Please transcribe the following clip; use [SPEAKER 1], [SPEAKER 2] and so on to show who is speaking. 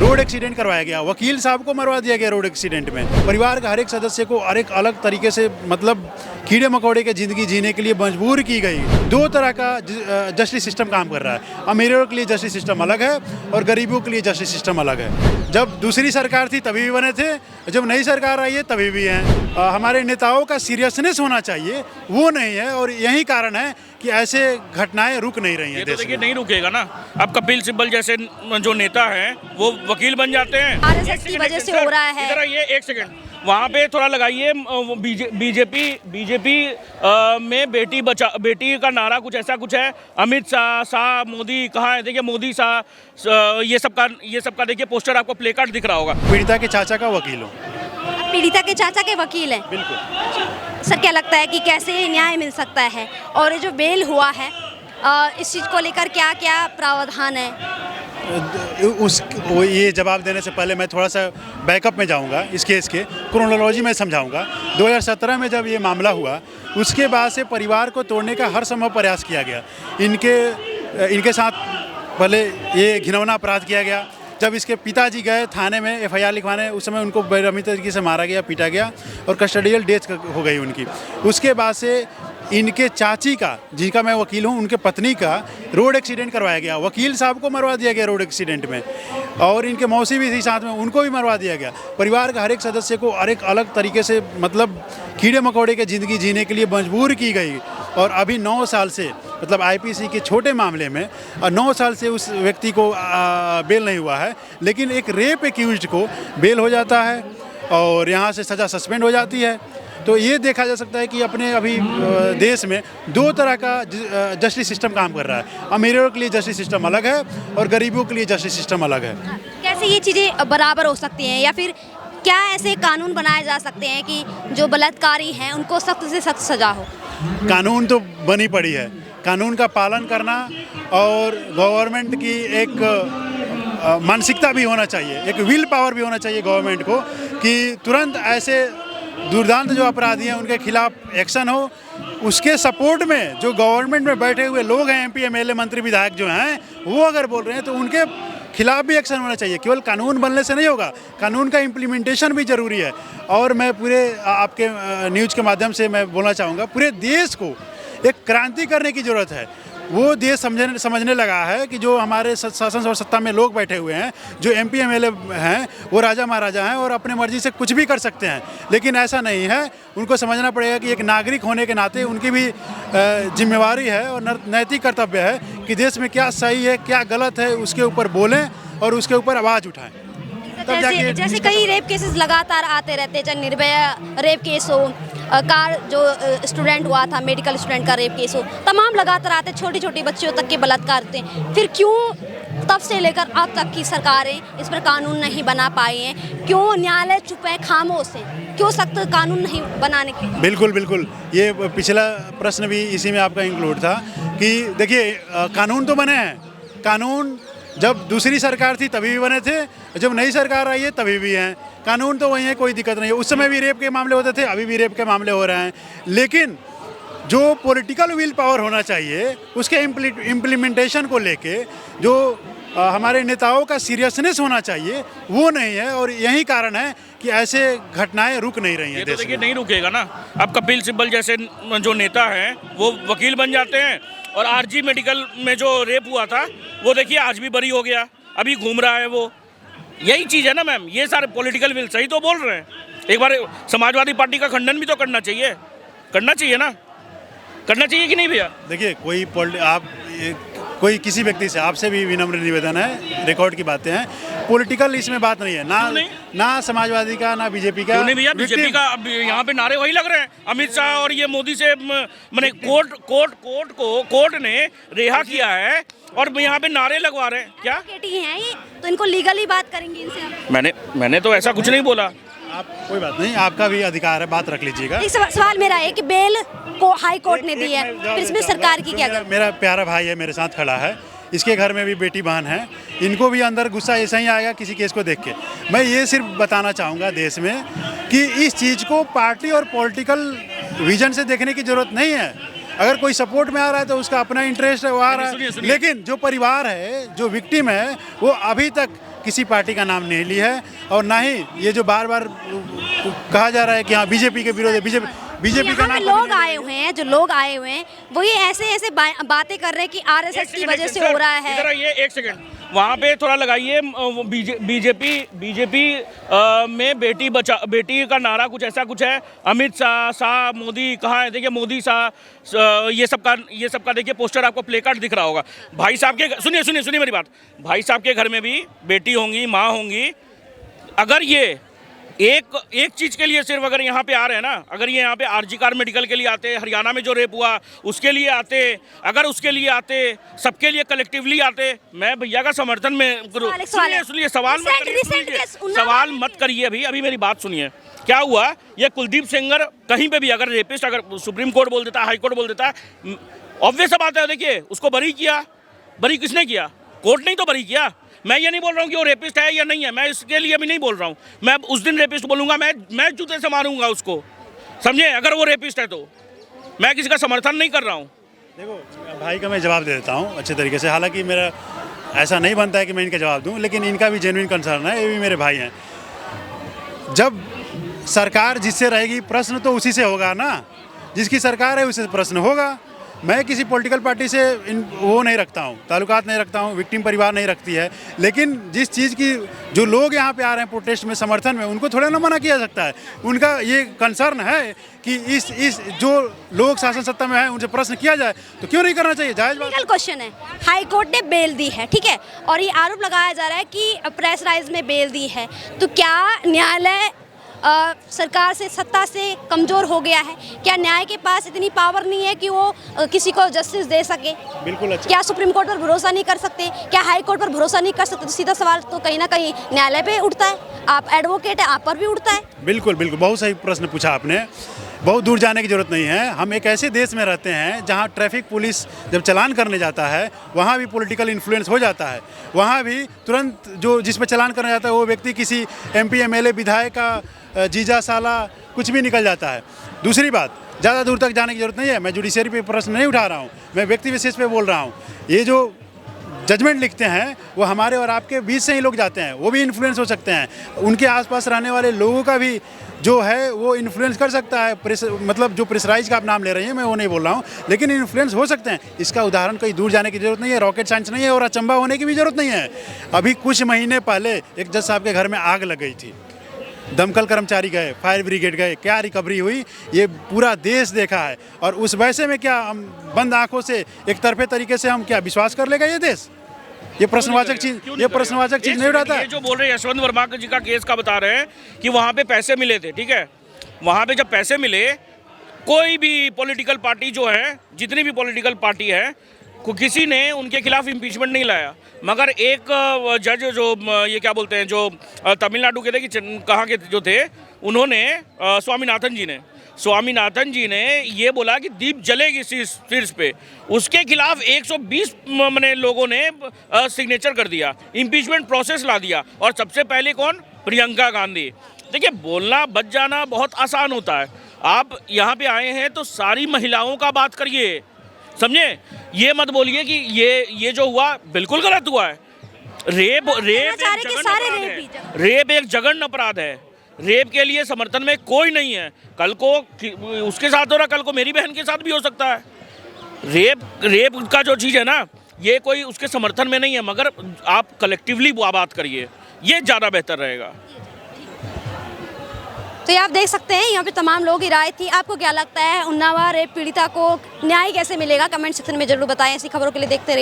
[SPEAKER 1] Road accident करवाया गया, वकील साहब को मरवा दिया गया रोड एक्सीडेंट में। परिवार का हर एक सदस्य को हर एक अलग तरीके से मतलब कीड़े मकोड़े की ज़िंदगी जीने के लिए मजबूर की गई। दो तरह का जस्टिस सिस्टम काम कर रहा है। अमीरों के लिए जस्टिस सिस्टम अलग है और गरीबों के लिए जस्टिस सिस्टम अलग है। जब दूसरी सरकार थी तभी भी बने थे, जब नई सरकार आई है तभी भी हैं। हमारे नेताओं का सीरियसनेस होना चाहिए, वो नहीं है और यही कारण है कि ऐसे घटनाएं रुक नहीं रही हैं।
[SPEAKER 2] तो देखिए नहीं रुकेगा ना। अब कपिल सिब्बल जैसे जो नेता हैं वो वकील बन जाते हैं,
[SPEAKER 3] आरएसएस की वजह से हो रहा है।
[SPEAKER 2] इधर आइए एक सेकंड, वहाँ पे थोड़ा लगाइए। बीजेपी में बेटी का नारा कुछ ऐसा कुछ है। अमित शाह मोदी कहाँ है? देखिए मोदी शाह ये सबका देखिए पोस्टर आपको प्ले कार्ड दिख रहा होगा।
[SPEAKER 1] पीड़िता के चाचा का वकील हूँ।
[SPEAKER 3] पीड़िता के चाचा के वकील हैं।
[SPEAKER 1] बिल्कुल।
[SPEAKER 3] सर क्या लगता है कि कैसे न्याय मिल सकता है, और ये जो बेल हुआ है इस चीज़ को लेकर क्या क्या प्रावधान है?
[SPEAKER 1] ये जवाब देने से पहले मैं थोड़ा सा बैकअप में जाऊंगा। इस केस के क्रोनोलॉजी में समझाऊंगा। 2017 में जब ये मामला हुआ उसके बाद से परिवार को तोड़ने का हर संभव प्रयास किया गया। इनके साथ पहले ये घिनौना अपराध किया गया। जब इसके पिताजी गए थाने में एफआईआर लिखवाने, उस समय उनको बेरहमी तरीके से मारा गया, पीटा गया और कस्टडियल डेथ हो गई उनकी। उसके बाद से इनके चाची का, जिनका मैं वकील हूँ, उनके पत्नी का रोड एक्सीडेंट करवाया गया। वकील साहब को मरवा दिया गया रोड एक्सीडेंट में, और इनके मौसी भी थी साथ में, उनको भी मरवा दिया गया। परिवार का हर एक सदस्य को हर एक अलग तरीके से मतलब कीड़े मकोड़े की ज़िंदगी जीने के लिए मजबूर की गई। और अभी 9 साल से मतलब आईपीसी के छोटे मामले में 9 साल से उस व्यक्ति को बेल नहीं हुआ है, लेकिन एक रेप एक्यूज्ड को बेल हो जाता है और यहाँ से सज़ा सस्पेंड हो जाती है। तो ये देखा जा सकता है कि अपने अभी देश में दो तरह का जस्टिस सिस्टम काम कर रहा है। अमीरों के लिए जस्टिस सिस्टम अलग है और गरीबों के लिए जस्टिस सिस्टम अलग है।
[SPEAKER 3] कैसे ये चीज़ें बराबर हो सकती हैं, या फिर क्या ऐसे कानून बनाए जा सकते हैं कि जो बलात्कारी हैं उनको सख्त से सख्त सजा हो?
[SPEAKER 1] कानून तो बनी पड़ी है, कानून का पालन करना और गवर्नमेंट की एक मानसिकता भी होना चाहिए, एक विल पावर भी होना चाहिए गवर्नमेंट को कि तुरंत ऐसे दुर्दांत जो अपराधी हैं उनके खिलाफ एक्शन हो। उसके सपोर्ट में जो गवर्नमेंट में बैठे हुए लोग हैं, एमपी एमएलए मंत्री विधायक जो हैं, वो अगर बोल रहे हैं तो उनके खिलाफ भी एक्शन होना चाहिए। केवल कानून बनने से नहीं होगा, कानून का इम्प्लीमेंटेशन भी ज़रूरी है। और मैं पूरे आपके न्यूज़ के माध्यम से मैं बोलना चाहूँगा, पूरे देश को एक क्रांति करने की ज़रूरत है। वो देश समझने लगा है कि जो हमारे शासन और सत्ता में लोग बैठे हुए हैं, जो एमपी एमएलए हैं, वो राजा महाराजा हैं और अपने मर्जी से कुछ भी कर सकते हैं। लेकिन ऐसा नहीं है, उनको समझना पड़ेगा कि एक नागरिक होने के नाते उनकी भी जिम्मेवारी है और नैतिक कर्तव्य है कि देश में क्या सही है क्या गलत है उसके ऊपर बोलें और उसके ऊपर आवाज़ उठाएं।
[SPEAKER 3] जैसे कई रेप केसेस लगातार आते रहते हैं, चाहे निर्भया रेप केस हो, कार जो स्टूडेंट हुआ था, मेडिकल स्टूडेंट का रेप केस हो, तमाम लगातार आते, छोटी छोटी बच्चियों तक के बलात्कार होते हैं। फिर क्यों तब से लेकर अब तक की सरकारें इस पर कानून नहीं बना पाई हैं? क्यों न्यायालय चुप है, खामोश है? क्यों सख्त कानून नहीं बनाने के?
[SPEAKER 1] बिल्कुल, ये पिछला प्रश्न भी इसी में आपका इंक्लूड था कि देखिए कानून तो बने हैं, कानून जब दूसरी सरकार थी तभी भी बने थे, जब नई सरकार आई है तभी भी हैं। कानून तो वही है, कोई दिक्कत नहीं है। उस समय भी रेप के मामले होते थे, अभी भी रेप के मामले हो रहे हैं। लेकिन जो पॉलिटिकल विल पावर होना चाहिए उसके इम्प्लीमेंटेशन को लेके जो हमारे नेताओं का सीरियसनेस होना चाहिए, वो नहीं है और यही कारण है कि ऐसे घटनाएं रुक नहीं रही हैं।
[SPEAKER 2] तो देखिए नहीं रुकेगा ना। अब कपिल सिब्बल जैसे जो नेता हैं वो वकील बन जाते हैं, और आरजी मेडिकल में जो रेप हुआ था वो देखिए आज भी बरी हो गया, अभी घूम रहा है वो। यही चीज़ है ना मैम, ये सारे पॉलिटिकल विल। सही तो बोल रहे हैं। एक बार समाजवादी पार्टी का खंडन भी तो करना चाहिए ना, करना चाहिए कि नहीं भैया?
[SPEAKER 1] देखिए कोई किसी व्यक्ति से, आपसे भी विनम्र निवेदन है, रिकॉर्ड की बातें हैं, पॉलिटिकल इसमें बात नहीं है ना समाजवादी का ना बीजेपी का।
[SPEAKER 2] क्यों नहीं भैया? बीजेपी का यहाँ पे नारे वही लग रहे हैं। अमित शाह और ये मोदी से मैंने कोर्ट ने रिहा किया है और यहाँ पे नारे लगवा रहे हैं। क्या
[SPEAKER 3] हैं ये? तो इनको लीगली बात करेंगे इनसे।
[SPEAKER 2] मैंने तो ऐसा कुछ नहीं बोला।
[SPEAKER 1] आप कोई बात नहीं, आपका भी अधिकार है, बात रख लीजिएगा।
[SPEAKER 3] एक सवाल मेरा है कि बेल को हाई कोर्ट ने दी है, फिर इसमें सरकार की क्या?
[SPEAKER 1] मेरा प्यारा भाई है, मेरे साथ खड़ा है, इसके घर में भी बेटी बहन है, इनको भी अंदर गुस्सा ऐसा ही आएगा किसी केस को देख के। मैं ये सिर्फ बताना चाहूँगा देश में कि इस चीज़ को पार्टी और पॉलिटिकल विजन से देखने की ज़रूरत नहीं है। अगर कोई सपोर्ट में आ रहा है तो उसका अपना इंटरेस्ट है, वो आ रहा है। लेकिन जो परिवार है, जो विक्टिम है, वो अभी तक किसी पार्टी का नाम नहीं ली है, और ना ही ये जो बार बार कहा जा रहा है कि हाँ बीजेपी के विरोध है, बीजेपी का
[SPEAKER 3] यहाँ पे
[SPEAKER 1] नाम
[SPEAKER 3] लोग आए हुए हैं, जो लोग आए हुए हैं वो ये ऐसे बातें कर रहे हैं कि आरएसएस की वजह से हो रहा है।
[SPEAKER 2] इधर आइए एक सेकंड, वहाँ पे थोड़ा लगाइए। बीजेपी में बेटी का नारा कुछ ऐसा कुछ है। अमित शाह मोदी कहाँ है? देखिए मोदी शाह, ये सबका देखिए पोस्टर आपको प्ले कार्ड दिख रहा होगा। भाई साहब के सुनिए मेरी बात, भाई साहब के घर में भी बेटी होंगी, माँ होंगी। अगर ये एक चीज़ के लिए सिर्फ अगर यहाँ पे आ रहे हैं ना, अगर ये यहाँ पे आरजी कार मेडिकल के लिए आते, हरियाणा में जो रेप हुआ उसके लिए आते, अगर उसके लिए आते, सबके लिए कलेक्टिवली आते, मैं भैया का समर्थन में सुनिए, सवाल मत करिए। अभी मेरी बात सुनिए। क्या हुआ, ये कुलदीप सेंगर कहीं पे भी अगर रेपिस्ट अगर सुप्रीम कोर्ट बोल देता है, हाई कोर्ट बोल देता है, ऑब्वियस बात है। देखिए उसको बरी किया, बरी किसने किया? कोर्ट नहीं तो बरी किया। मैं ये नहीं बोल रहा हूँ कि वो रेपिस्ट है या नहीं है, मैं इसके लिए भी नहीं बोल रहा हूँ। मैं उस दिन रेपिस्ट बोलूँगा, मैं जूते से मारूंगा उसको, समझे? अगर वो रेपिस्ट है तो मैं किसी का समर्थन नहीं कर रहा हूँ।
[SPEAKER 1] देखो भाई का मैं जवाब दे देता हूँ अच्छे तरीके से, हालांकि मेरा ऐसा नहीं बनता है कि मैं इनका जवाब दूँ, लेकिन इनका भी जेन्युइन कंसर्न है, ये भी मेरे भाई हैं। जब सरकार जिससे रहेगी प्रश्न तो उसी से होगा ना, जिसकी सरकार है उसी से प्रश्न होगा। मैं किसी पॉलिटिकल पार्टी से वो नहीं रखता हूँ, ताल्लुकात नहीं रखता हूँ, विक्टिम परिवार नहीं रखती है, लेकिन जिस चीज़ की जो लोग यहाँ पे आ रहे हैं प्रोटेस्ट में, समर्थन में, उनको थोड़ा ना मना किया सकता है। उनका ये कंसर्न है कि इस जो लोग शासन सत्ता में हैं उनसे प्रश्न किया जाए, तो क्यों नहीं करना चाहिए? जायज़ बात।
[SPEAKER 3] क्वेश्चन है, हाई कोर्ट ने बेल दी है, ठीक है, और ये आरोप लगाया जा रहा है कि प्रेशराइज में बेल दी है, तो क्या न्यायालय सरकार से, सत्ता से कमज़ोर हो गया है? क्या न्याय के पास इतनी पावर नहीं है कि वो किसी को जस्टिस दे सके?
[SPEAKER 1] बिल्कुल अच्छा।
[SPEAKER 3] क्या सुप्रीम कोर्ट पर भरोसा नहीं कर सकते? क्या हाई कोर्ट पर भरोसा नहीं कर सकते? तो सीधा सवाल तो कहीं ना कहीं न्यायालय पे उठता है। आप एडवोकेट है, आप पर भी उठता है।
[SPEAKER 1] बिल्कुल, बहुत सही प्रश्न पूछा आपने। बहुत दूर जाने की ज़रूरत नहीं है। हम एक ऐसे देश में रहते हैं जहाँ ट्रैफिक पुलिस जब चालान करने जाता है, वहाँ भी पॉलिटिकल इन्फ्लुएंस हो जाता है। वहाँ भी तुरंत जो जिस पर चालान करने जाता है वो व्यक्ति किसी MP MLA विधायक का जीजा साला कुछ भी निकल जाता है। दूसरी बात, ज़्यादा दूर तक जाने की ज़रूरत नहीं है। मैं जुडिशरी पे प्रश्न नहीं उठा रहा हूँ, मैं व्यक्ति विशेष पे बोल रहा हूँ। ये जो जजमेंट लिखते हैं वो हमारे और आपके बीच से ही लोग जाते हैं, वो भी इन्फ्लुएंस हो सकते हैं। उनके आसपास रहने वाले लोगों का भी जो है वो इन्फ्लुएंस कर सकता है। मतलब जो प्रेशराइज का आप नाम ले रही हैं, मैं वो नहीं बोल रहा हूँ, लेकिन इन्फ्लुएंस हो सकते हैं। इसका उदाहरण कहीं दूर जाने की ज़रूरत नहीं है, रॉकेट साइंस नहीं है, और अचंभा होने की भी ज़रूरत नहीं है। अभी कुछ महीने पहले एक जज साहब के घर में आग लग गई थी, दमकल कर्मचारी गए, फायर ब्रिगेड गए, क्या रिकवरी हुई ये पूरा देश देखा है। और उस वैसे में क्या हम बंद आंखों से एक तरफे तरीके से हम क्या विश्वास कर लेगा ये देश? ये प्रश्नवाचक चीज नहीं उठाता।
[SPEAKER 2] ये जो बोल रहे हैं यशवंत वर्मा जी का केस का बता रहे हैं कि वहाँ पे पैसे मिले थे, ठीक है। वहाँ पे जब पैसे मिले, कोई भी पॉलिटिकल पार्टी जो है, जितनी भी पॉलिटिकल पार्टी है, किसी ने उनके खिलाफ इम्पीचमेंट नहीं लाया। मगर एक जज जो ये क्या बोलते हैं, जो तमिलनाडु के थे कि कहाँ के जो थे, उन्होंने स्वामीनाथन जी ने ये बोला कि दीप जलेगी शीर्ष पे, उसके खिलाफ 120 लोगों ने सिग्नेचर कर दिया, इम्पीचमेंट प्रोसेस ला दिया। और सबसे पहले कौन? प्रियंका गांधी। देखिए, बोलना बच जाना बहुत आसान होता है। आप यहाँ पे आए हैं तो सारी महिलाओं का बात करिए, समझे? ये मत बोलिए कि ये जो हुआ बिल्कुल गलत हुआ है। रेप एक जघन्य अपराध है। रेप के लिए समर्थन में कोई नहीं है। कल को उसके साथ हो रहा, कल को मेरी बहन के साथ भी हो सकता है। रेप का जो चीज़ है ना, ये कोई उसके समर्थन में नहीं है, मगर आप कलेक्टिवली बात करिए, ये ज़्यादा बेहतर रहेगा।
[SPEAKER 3] तो ये आप देख सकते हैं, यहाँ पे तमाम लोगों की राय थी। आपको क्या लगता है, उन्नाव रेप पीड़िता को न्याय कैसे मिलेगा? कमेंट सेक्शन में जरूर बताएं। ऐसी खबरों के लिए देखते रहिए।